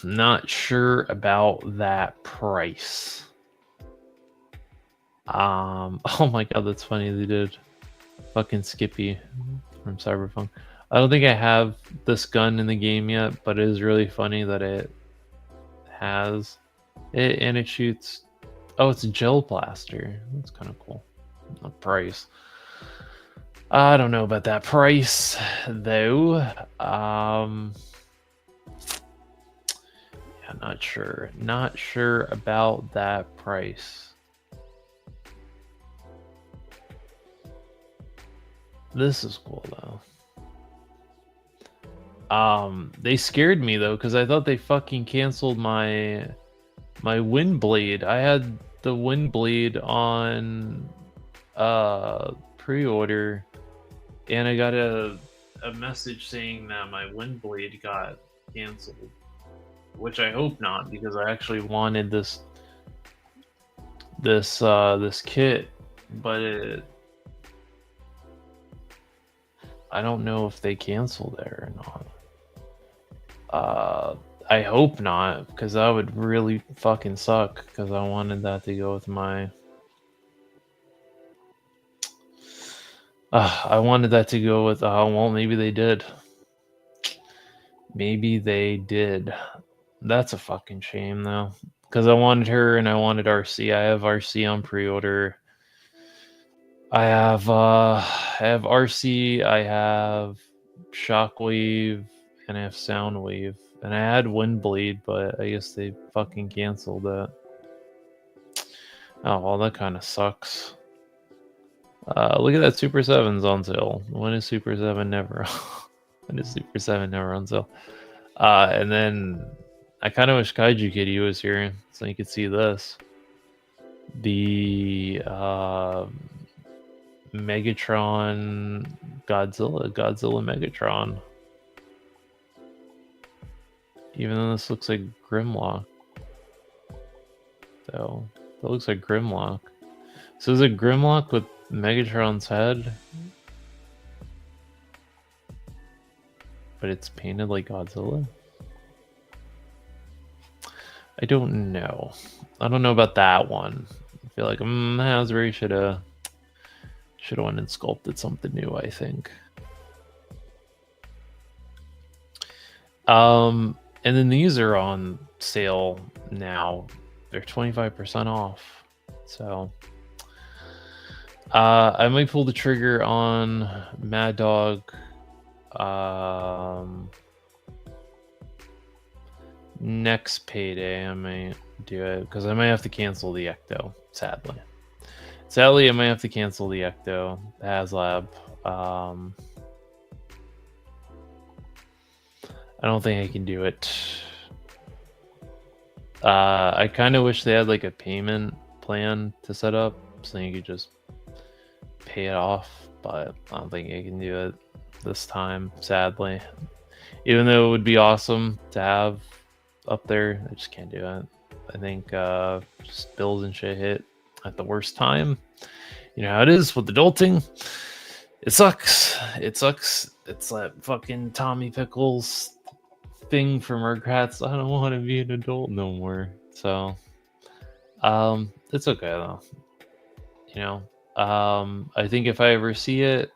Not sure about that price. Oh my god, that's funny. They did fucking Skippy from Cyberpunk. I don't think I have this gun in the game yet, but it is really funny that it has it and it shoots. Oh, it's a gel blaster. That's kind of cool. The price. I don't know about that price though. Yeah, not sure. Not sure about that price. This is cool though. They scared me though because I thought they fucking canceled my Windblade. I had the Windblade on pre-order, and I got a message saying that my Windblade got canceled, which I hope not because I actually wanted this kit, but I don't know if they canceled it or not. I hope not, because that would really fucking suck, because I wanted that to go with my... I wanted that to go with... well, maybe they did. Maybe they did. That's a fucking shame, though. Because I wanted her and I wanted RC. I have RC on pre-order. I have RC, I have Shockwave, and I have Soundwave. And I had Windblade, but I guess they fucking canceled it. Oh, well, that kind of sucks. Look at that, Super 7's on sale. When is Super 7 never when is Super 7 never on sale? And then I kind of wish Kaiju Kitty was here so you could see this. The Megatron Godzilla Megatron. Even though this looks like Grimlock. So that looks like Grimlock. So is it Grimlock with Megatron's head? But it's painted like Godzilla? I don't know. I don't know about that one. I feel like Hasbro should have went and sculpted something new, I think. And then these are on sale now. They're 25% off. So I might pull the trigger on Mad Dog. Next payday I might do it because I might have to cancel the Ecto, sadly. I might have to cancel the Ecto, HasLab. I don't think I can do it. I kind of wish they had like a payment plan to set up so you could just pay it off, but I don't think I can do it this time, sadly. Even though it would be awesome to have up there, I just can't do it. I think just bills and shit hit at the worst time. You know how it is with adulting. It sucks. It's that fucking Tommy Pickles thing from Rugrats. I don't want to be an adult no more. So it's okay though. You know, I think if I ever see it,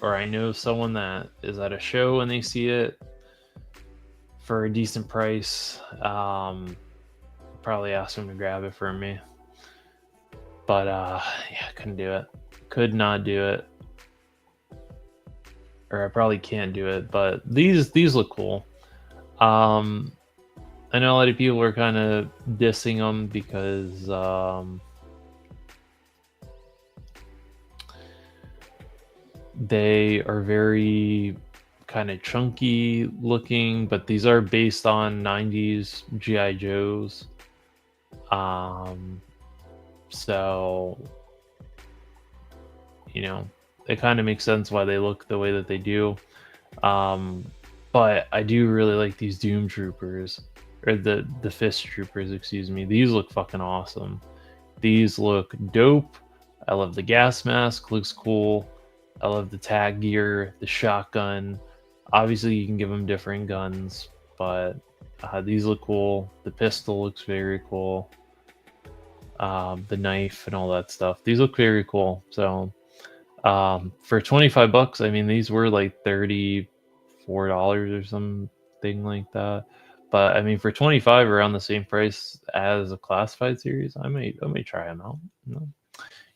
or I know someone that is at a show and they see it for a decent price, probably ask them to grab it for me. But yeah, I couldn't do it. could not do it, or I probably can't do it. But these look cool. I know a lot of people are kind of dissing them because they are very kind of chunky looking, but these are based on 90s GI Joes. So you know, it kind of makes sense why they look the way that they do. But I do really like these Doom Troopers, or the Fist Troopers, excuse me. These look fucking awesome. These look dope. I love the gas mask, looks cool. I love the tag gear, the shotgun. Obviously, you can give them different guns, but these look cool. The pistol looks very cool. The knife and all that stuff. These look very cool. So for $25, I mean, these were like $34 or something like that. But I mean, for 25, around the same price as a classified series, I may try them out.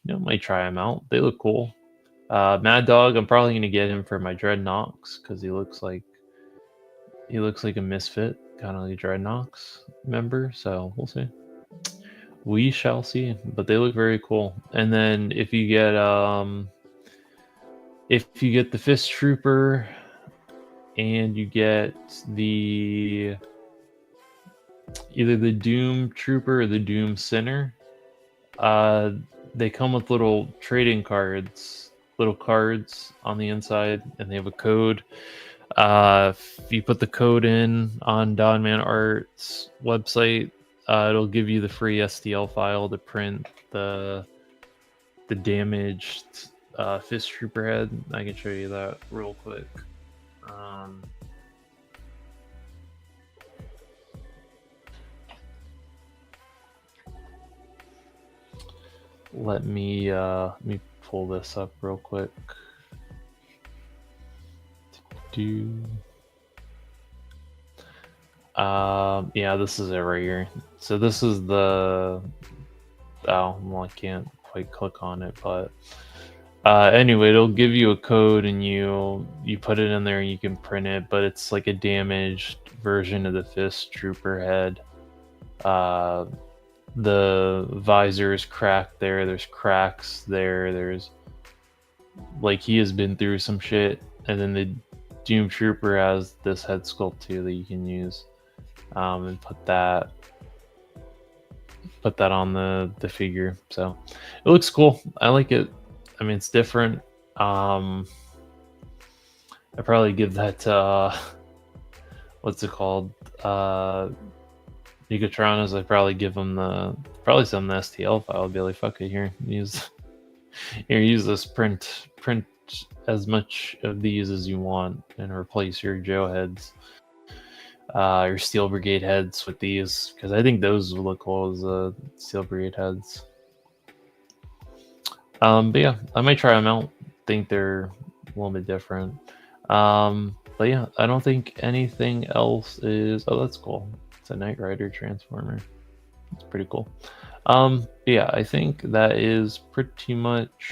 Might try them out. They look cool. Mad Dog, I'm probably gonna get him for my Dreadnoks because he looks like a misfit, kind of like a Dreadnoks member. So we'll see. We shall see. But they look very cool. And then if you get the Fist Trooper and you get either the Doom Trooper or the Doom Sinner, they come with little trading cards, little cards on the inside, and they have a code. If you put the code in on Donman Art's website, it'll give you the free STL file to print the damaged Fist Trooper head. I can show you that real quick. Let me pull this up real quick. Yeah, this is it right here. So this is the I can't quite click on it, but anyway, it'll give you a code and you put it in there and you can print it, but it's like a damaged version of the Fist Trooper head. The visor is cracked there, there's cracks there, there's like he has been through some shit, and then the Doom Trooper has this head sculpt too that you can use and put that on the figure. So it looks cool. I like it. I mean, it's different. I probably give that what's it called? Gigatronas. I probably give them probably some the STL file. I'd be like, fuck it, here, use this, print as much of these as you want and replace your Joe heads, your Steel Brigade heads with these, because I think those would look cool as Steel Brigade heads. But yeah, I might try them out. Think they're a little bit different. But yeah, I don't think anything else is. Oh, that's cool. It's a Knight Rider Transformer. It's pretty cool. Yeah, I think that is pretty much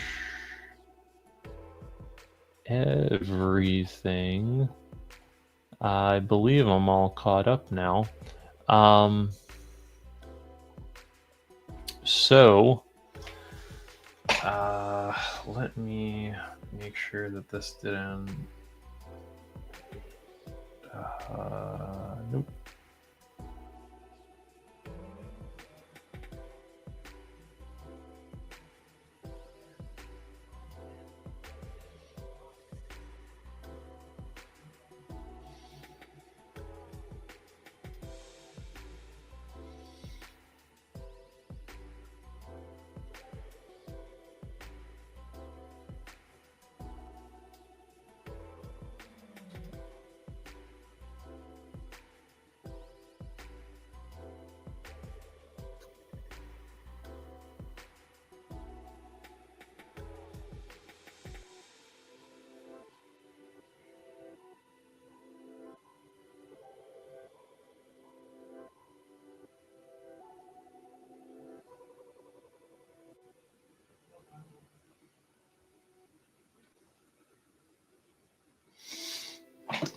everything. I believe I'm all caught up now. So let me make sure that this didn't. Nope.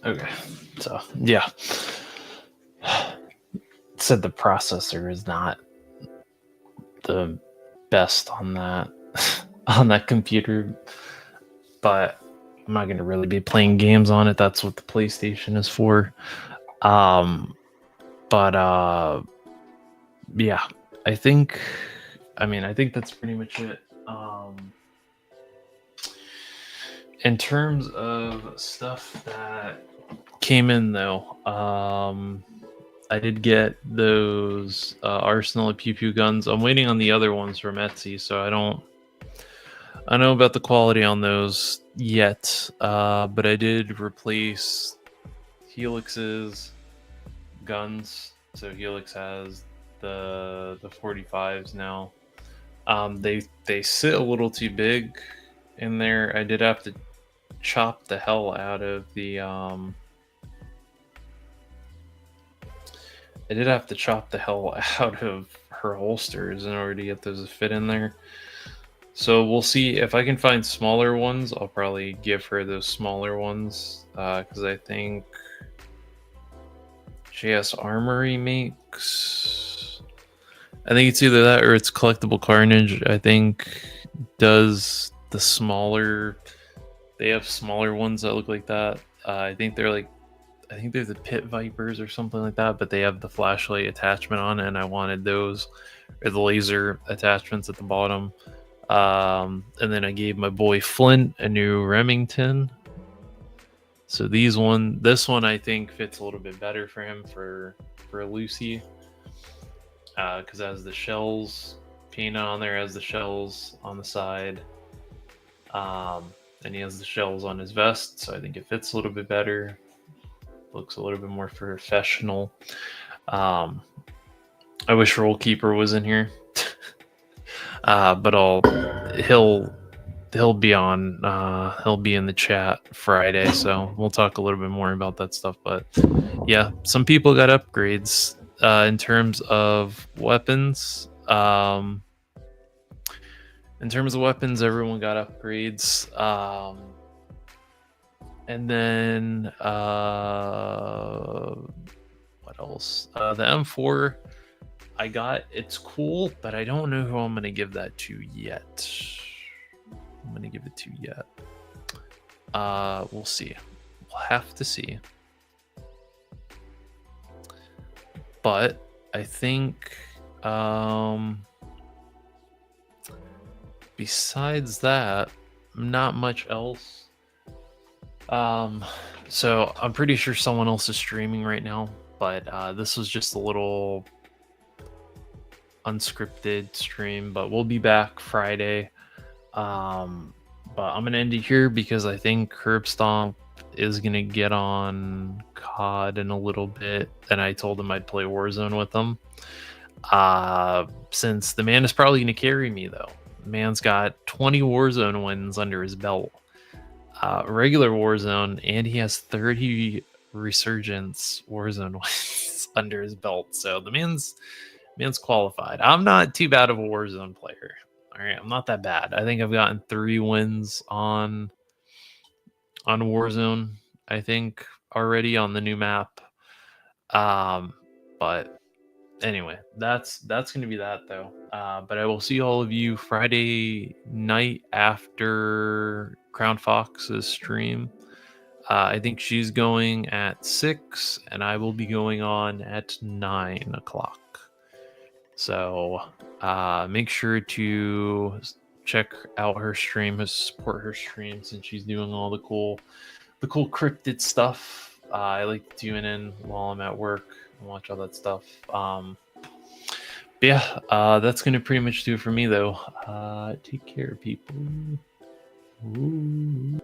Okay, so yeah, said the processor is not the best on that on that computer, but I'm not gonna really be playing games on it. That's what the PlayStation is for. But yeah, I think that's pretty much it. In terms of stuff that came in though, I did get those Arsenal Pew Pew guns. I'm waiting on the other ones from Etsy, so I don't know about the quality on those yet. But I did replace Helix's guns. So Helix has the 45s now. They sit a little too big in there. I did have to chop the hell out of the out of her holsters in order to get those to fit in there. So we'll see if I can find smaller ones. I'll probably give her those smaller ones because I think JS Armory makes. I think it's either that or it's Collectible Carnage. I think does the smaller. They have smaller ones that look like that. I think they're the Pit Vipers or something like that, but they have the flashlight attachment on it, and I wanted those, or the laser attachments at the bottom. And then I gave my boy Flint a new Remington. So this one I think fits a little bit better for him for Lucy, because it has the shells painted on there, has the shells on the side, and he has the shells on his vest. So I think it fits a little bit better. Looks a little bit more professional. I wish Roll Keeper was in here, but he'll be on. He'll be in the chat Friday, so we'll talk a little bit more about that stuff. But yeah, some people got upgrades in terms of weapons. Everyone got upgrades. And then what else? The M4 I got. It's cool, but I don't know who I'm gonna give that to yet. We'll see. We'll have to see. But I think besides that, not much else. So I'm pretty sure someone else is streaming right now, but this was just a little unscripted stream, but we'll be back Friday. But I'm gonna end it here because I think Curbstomp is gonna get on COD in a little bit, and I told him I'd play Warzone with him. Since the man is probably gonna carry me though. The man's got 20 Warzone wins under his belt. Regular Warzone, and he has 30 Resurgence Warzone wins under his belt. So the man's qualified. I'm not too bad of a Warzone player. All right, I'm not that bad. I think I've gotten 3 wins on Warzone, I think, already on the new map. But anyway, that's gonna be that though. But I will see all of you Friday night after Crown Fox's stream. I think she's going at 6, and I will be going on at 9 o'clock. So make sure to check out her stream, support her stream, since she's doing all the cool cryptid stuff. I like to tune in while I'm at work and watch all that stuff. But yeah, that's gonna pretty much do it for me though. Take care, people. Ooh.